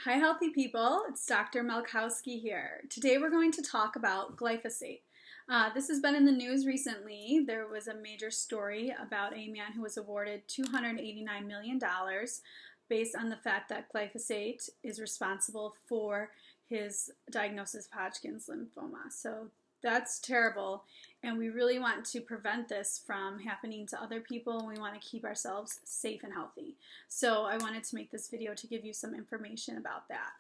Hi, healthy people. It's Dr. Malkowski here. Today we're going to talk about glyphosate. This has been in the news recently. There was a major story about a man who was awarded $289 million based on the fact that glyphosate is responsible for his diagnosis of Hodgkin's lymphoma. So that's terrible, and we really want to prevent this from happening to other people, and we want to keep ourselves safe and healthy. So I wanted to make this video to give you some information about that.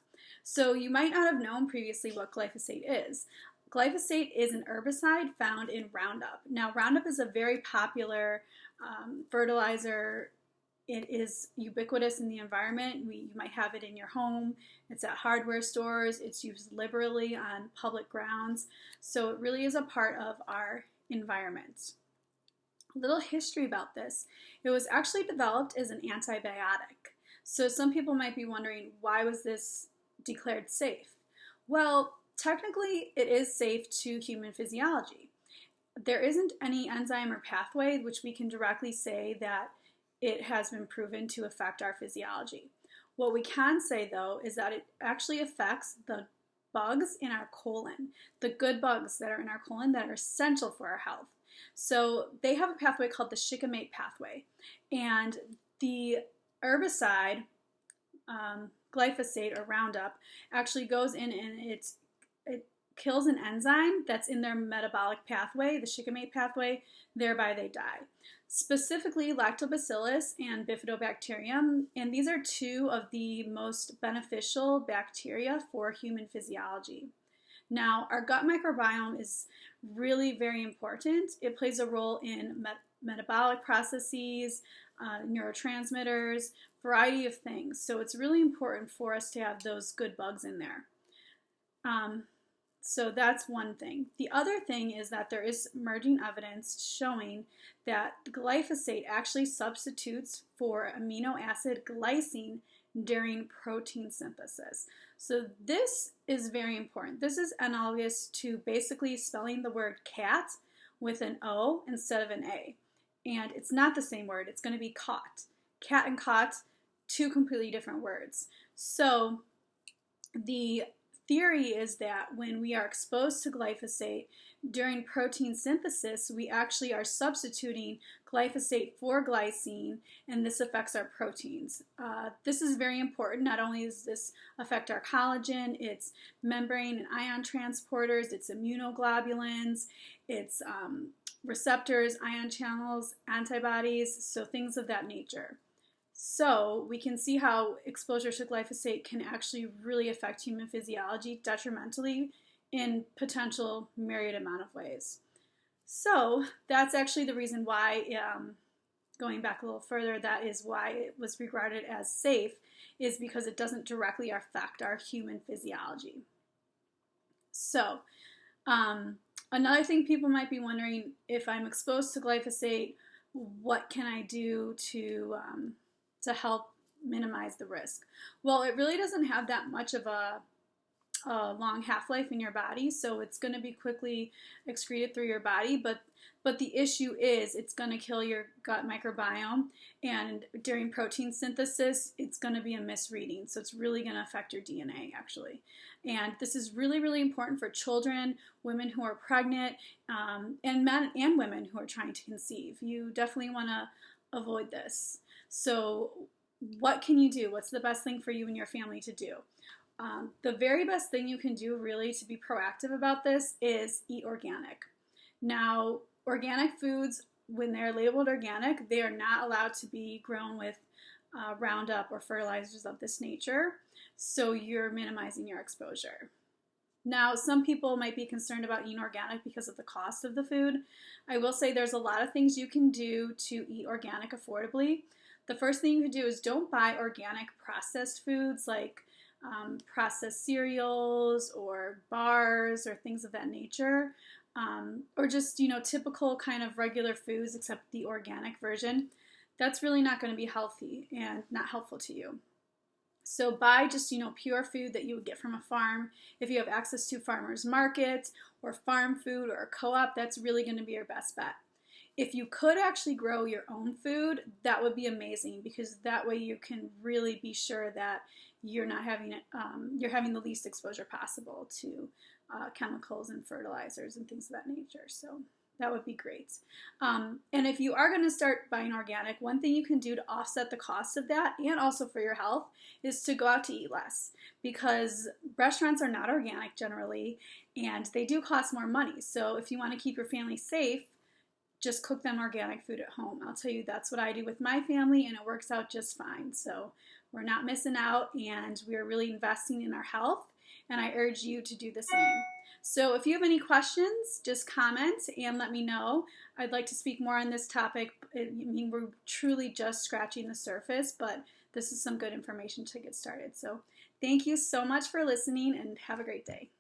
So you might not have known previously what glyphosate is. Glyphosate is an herbicide found in Roundup. Now, Roundup is a very popular fertilizer. It is ubiquitous in the environment. You might have it in your home. It's at hardware stores. It's used liberally on public grounds. So it really is a part of our environment. A little history about this. It was actually developed as an antibiotic. So some people might be wondering, why was this declared safe? Well, technically it is safe to human physiology. There isn't any enzyme or pathway which we can directly say that it has been proven to affect our physiology. What we can say, though, is that it actually affects the bugs in our colon, the good bugs that are in our colon that are essential for our health. So they have a pathway called the shikimate pathway, and the herbicide, glyphosate or Roundup, actually goes in and it kills an enzyme that's in their metabolic pathway, the shikimate pathway, thereby they die. Specifically lactobacillus and bifidobacterium, and these are two of the most beneficial bacteria for human physiology. Now, our gut microbiome is really very important. It plays a role in metabolic processes, neurotransmitters, variety of things. So it's really important for us to have those good bugs in there. So that's one thing. The other thing is that there is emerging evidence showing that glyphosate actually substitutes for amino acid glycine during protein synthesis. So this is very important. This is analogous to basically spelling the word cat with an O instead of an A. And it's not the same word. It's going to be caught. Cat and caught, two completely different words. So the theory is that when we are exposed to glyphosate during protein synthesis, we actually are substituting glyphosate for glycine, and this affects our proteins. This is very important. Not only does this affect our collagen, its membrane and ion transporters, its immunoglobulins, its receptors, ion channels, antibodies, so things of that nature. So we can see how exposure to glyphosate can actually really affect human physiology detrimentally in potential myriad amount of ways. So that's actually the reason why, going back a little further, that is why it was regarded as safe, is because it doesn't directly affect our human physiology. So another thing people might be wondering, if I'm exposed to glyphosate, what can I do to help minimize the risk? Well, it really doesn't have that much of a long half-life in your body, so it's going to be quickly excreted through your body, but the issue is it's going to kill your gut microbiome, and during protein synthesis it's going to be a misreading, so it's really going to affect your DNA actually. And this is really, really important for children, women who are pregnant, and men and women who are trying to conceive. You definitely want to avoid this. So what can you do? What's the best thing for you and your family to do? The very best thing you can do really to be proactive about this is eat organic. Now, organic foods, when they're labeled organic, they are not allowed to be grown with Roundup or fertilizers of this nature, so you're minimizing your exposure. Now, some people might be concerned about eating organic because of the cost of the food. I will say there's a lot of things you can do to eat organic affordably. The first thing you can do is don't buy organic processed foods like processed cereals or bars or things of that nature, or just, typical kind of regular foods except the organic version. That's really not going to be healthy and not helpful to you. So buy just, pure food that you would get from a farm. If you have access to farmers markets or farm food or a co-op, that's really going to be your best bet. if you could actually grow your own food, that would be amazing, because that way you can really be sure that you're not having you're having the least exposure possible to chemicals and fertilizers and things of that nature. So that would be great. And if you are going to start buying organic, one thing you can do to offset the cost of that, and also for your health, is to go out to eat less, because restaurants are not organic generally, and they do cost more money. So if you want to keep your family safe, just cook them organic food at home. I'll tell you, that's what I do with my family, and it works out just fine. So we're not missing out, and we're really investing in our health, and I urge you to do the same. So if you have any questions, just comment and let me know. I'd like to speak more on this topic. I mean, we're truly just scratching the surface, but this is some good information to get started. So thank you so much for listening, and have a great day.